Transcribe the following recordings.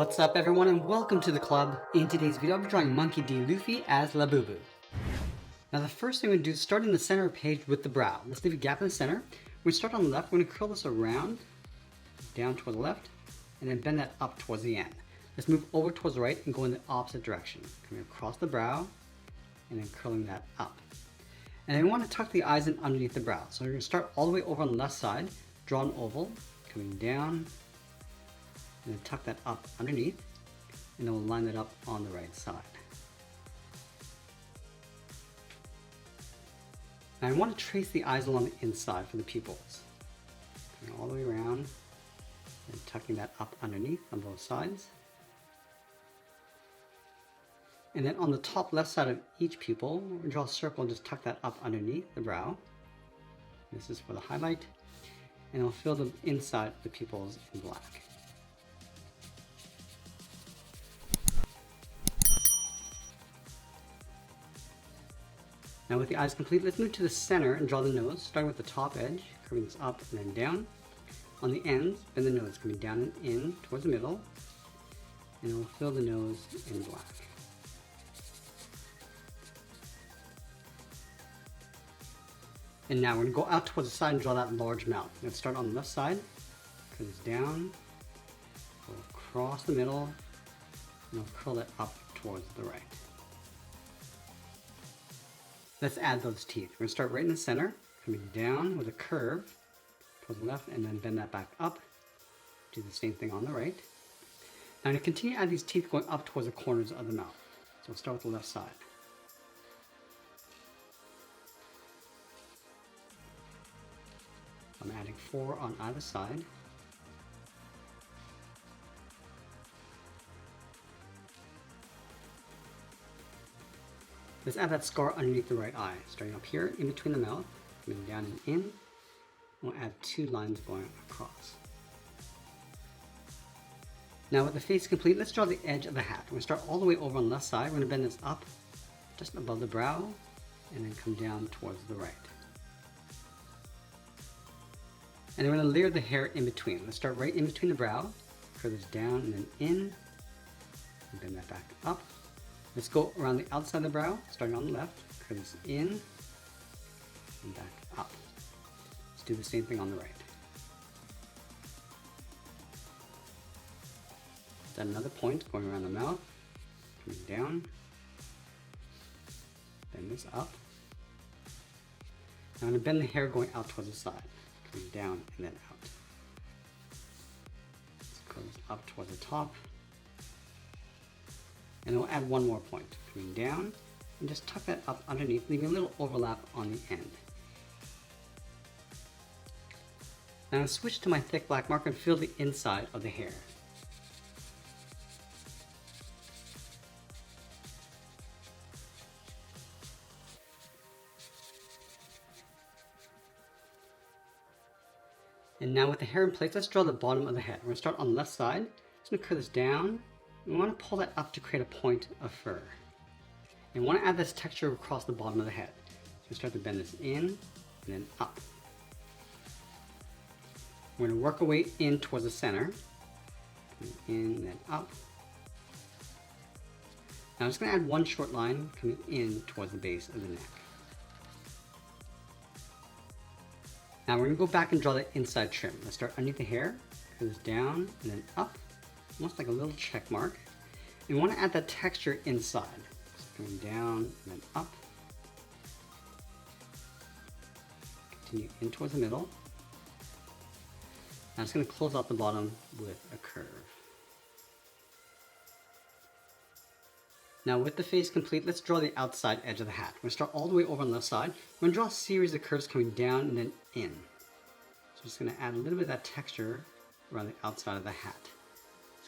What's up everyone and welcome to the club. In today's video I'll be drawing Monkey D. Luffy as Labubu. Now the first thing we're going to do is start in the center of the page with the brow. Let's leave a gap in the center. We're going to start on the left. We're going to curl this around, down toward the left, and then bend that up towards the end. Let's move over towards the right and go in the opposite direction. Coming across the brow and then curling that up. And then we want to tuck the eyes in underneath the brow. So we're going to start all the way over on the left side, draw an oval, coming down, and then tuck that up underneath, and then we'll line that up on the right side. Now I want to trace the eyes along the inside for the pupils. Coming all the way around, and tucking that up underneath on both sides. And then on the top left side of each pupil, we're going to draw a circle and just tuck that up underneath the brow. This is for the highlight. And we'll fill the inside of the pupils in black. Now with the eyes complete, let's move to the center and draw the nose, starting with the top edge, curving this up and then down. On the ends, bend the nose, coming down and in towards the middle, and we'll fill the nose in black. And now we're going to go out towards the side and draw that large mouth. Let's start on the left side, curl this down, go across the middle, and we'll curl it up towards the right. Let's add those teeth. We're going to start right in the center, coming down with a curve towards the left, and then bend that back up. Do the same thing on the right. Now I'm going to continue to add these teeth going up towards the corners of the mouth. So we'll start with the left side. I'm adding 4 on either side. Let's add that scar underneath the right eye, starting up here in between the mouth, coming down and in. We'll add 2 lines going across. Now with the face complete, let's draw the edge of the hat. We're going to start all the way over on the left side. We're going to bend this up just above the brow and then come down towards the right. And then we're going to layer the hair in between. Let's start right in between the brow, curve this down and then in, and bend that back up. Let's go around the outside of the brow, starting on the left, curve this in, and back up. Let's do the same thing on the right. Then another point going around the mouth, coming down, bend this up. Now I'm going to bend the hair going out towards the side, coming down and then out. Let's curl this up towards the top. And we'll add one more point, coming down, and just tuck that up underneath, leaving a little overlap on the end. Now I'll switch to my thick black marker and fill the inside of the hair. And now with the hair in place, let's draw the bottom of the head. We're going to start on the left side. Just going to curve this down. We want to pull that up to create a point of fur. And we want to add this texture across the bottom of the head. So we start to bend this in and then up. We're going to work our way in towards the center. In and then up. Now I'm just going to add one short line coming in towards the base of the neck. Now we're going to go back and draw the inside trim. Let's start underneath the hair, curve this down and then up. Almost like a little check mark. And we want to add that texture inside. Just going down and then up. Continue in towards the middle. Now I'm just going to close out the bottom with a curve. Now with the face complete, let's draw the outside edge of the hat. We're going to start all the way over on the left side. We're going to draw a series of curves coming down and then in. So I'm just going to add a little bit of that texture around the outside of the hat.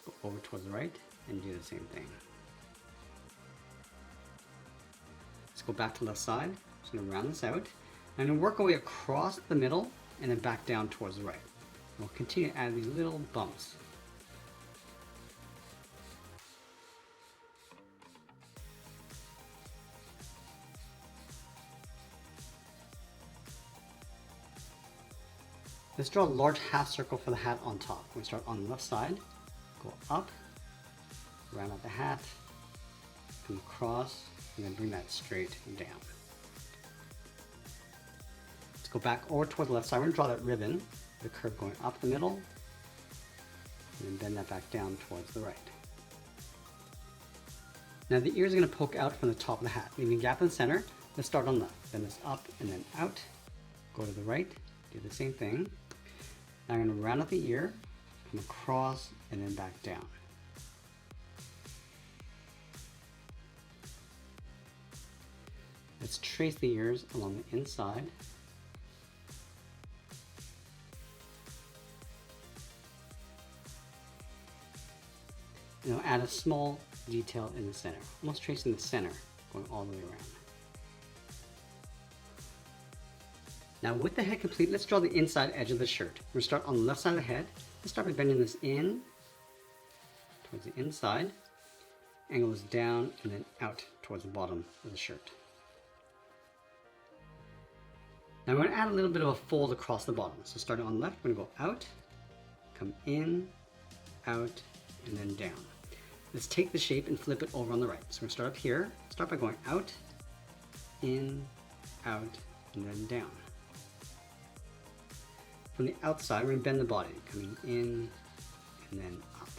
Go over towards the right and do the same thing. Let's go back to the left side. Just going to round this out. I'm going to work our way across the middle and then back down towards the right. We'll continue to add these little bumps. Let's draw a large half circle for the hat on top. We start on the left side, go up, round out the hat, come across, and then bring that straight down. Let's go back over toward the left side. We're going to draw that ribbon, the curve going up the middle, and then bend that back down towards the right. Now the ears are going to poke out from the top of the hat, leaving a gap in the center. Let's start on left, bend this up and then out, go to the right, do the same thing. Now I'm going to round out the ear, come across, and then back down. Let's trace the ears along the inside. And I'll add a small detail in the center, almost tracing the center, going all the way around. Now with the head complete, let's draw the inside edge of the shirt. We're going to start on the left side of the head. Let's start by bending this in towards the inside, angle this down, and then out towards the bottom of the shirt. Now we're going to add a little bit of a fold across the bottom. So starting on the left, we're going to go out, come in, out, and then down. Let's take the shape and flip it over on the right. So we're going to start up here, start by going out, in, out, and then down. From the outside, we're going to bend the body, coming in and then up.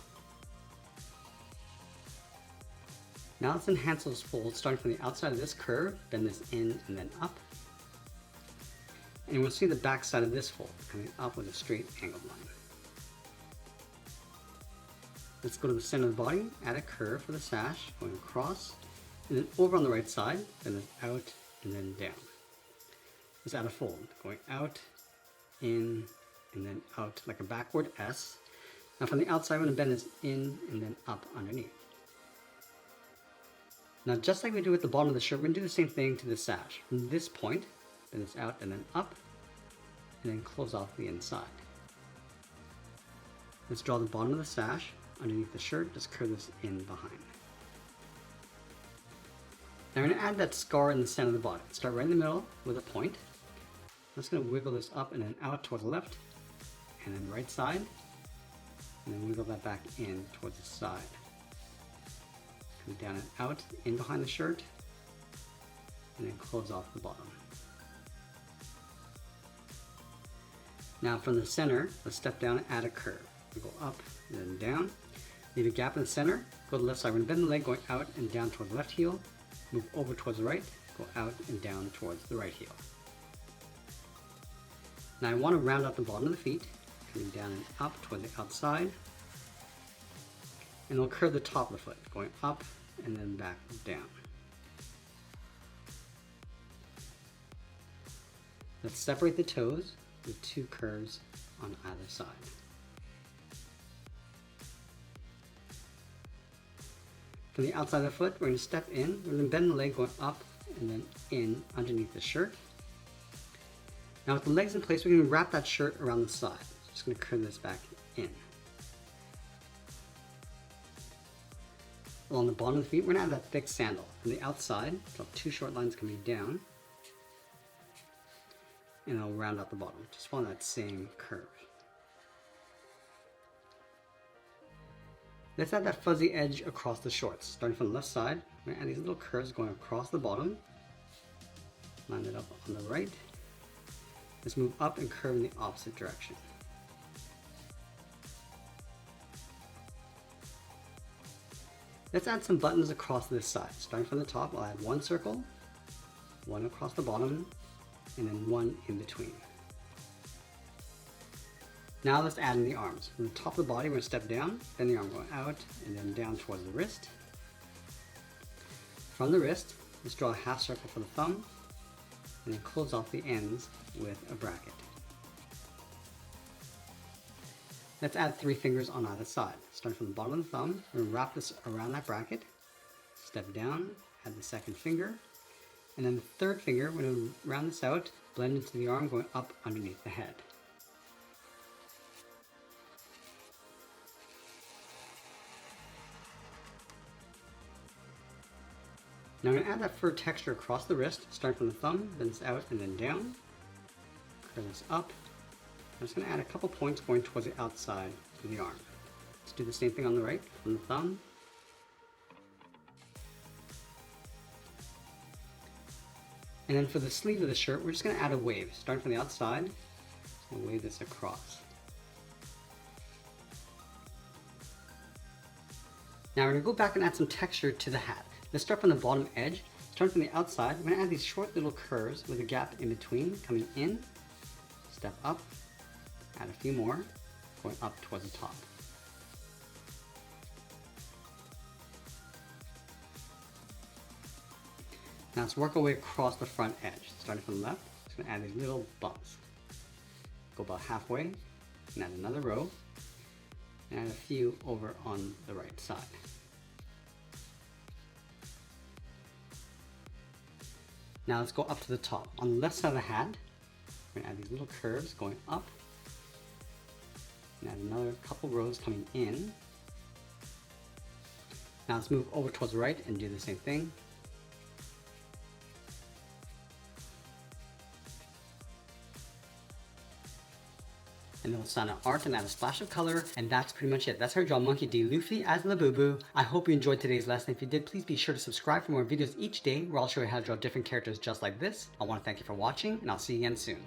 Now let's enhance those folds, starting from the outside of this curve, bend this in and then up. And we'll see the back side of this fold, coming up with a straight angled line. Let's go to the center of the body, add a curve for the sash, going across, and then over on the right side, bend this out and then down. Let's add a fold, going out, in, and then out like a backward S. Now from the outside, I'm going to bend this in and then up underneath. Now just like we do at the bottom of the shirt, we're going to do the same thing to the sash. From this point, bend this out and then up, and then close off the inside. Let's draw the bottom of the sash underneath the shirt, just curve this in behind. Now we're going to add that scar in the center of the body. Start right in the middle with a point. I'm just going to wiggle this up and then out towards the left, and then right side, and then wiggle that back in towards the side. Come down and out, in behind the shirt, and then close off the bottom. Now from the center, let's step down and add a curve. We go up and then down, leave a gap in the center, go to the left side. We're going to bend the leg going out and down towards the left heel, move over towards the right, go out and down towards the right heel. Now I want to round out the bottom of the feet, coming down and up toward the outside. And we'll curve the top of the foot, going up and then back down. Let's separate the toes with two curves on either side. From the outside of the foot, we're going to step in. We're going to bend the leg going up and then in underneath the shirt. Now with the legs in place, we're going to wrap that shirt around the side. Just going to curve this back in. Along the bottom of the feet, we're going to add that thick sandal. From the outside, draw two short lines coming down. And I'll round out the bottom. Just follow that same curve. Let's add that fuzzy edge across the shorts. Starting from the left side, we're going to add these little curves going across the bottom. Line it up on the right. Let's move up and curve in the opposite direction. Let's add some buttons across this side. Starting from the top, I'll add one circle, one across the bottom, and then one in between. Now let's add in the arms. From the top of the body, we're going to step down, bend the arm going out, and then down towards the wrist. From the wrist, let's draw a half circle for the thumb, and then close off the ends with a bracket. Let's add 3 fingers on either side. Starting from the bottom of the thumb, we're going to wrap this around that bracket, step down, add the second finger, and then the third finger, we're going to round this out, blend into the arm going up underneath the head. Now I'm going to add that fur texture across the wrist, starting from the thumb, bend this out and then down, curve this up. I'm just going to add a couple points going towards the outside of the arm. Let's do the same thing on the right, from the thumb, And then for the sleeve of the shirt, we're just going to add a wave. Starting from the outside, and wave this across. Now we're going to go back and add some texture to the hat. Let's start from the bottom edge. Starting from the outside, we're going to add these short little curves with a gap in between, coming in, step up, add a few more, going up towards the top. Now let's work our way across the front edge. Starting from the left, just going to add these little bumps. Go about halfway, and add another row, and add a few over on the right side. Now let's go up to the top. On the left side of the hat, we're going to add these little curves going up, and add another couple rows coming in. Now let's move over towards the right and do the same thing. And then we'll sign our art and add a splash of color, and that's pretty much it. That's how you draw Monkey D. Luffy as Labubu. I hope you enjoyed today's lesson. If you did, please be sure to subscribe for more videos each day where I'll show you how to draw different characters just like this. I want to thank you for watching, and I'll see you again soon.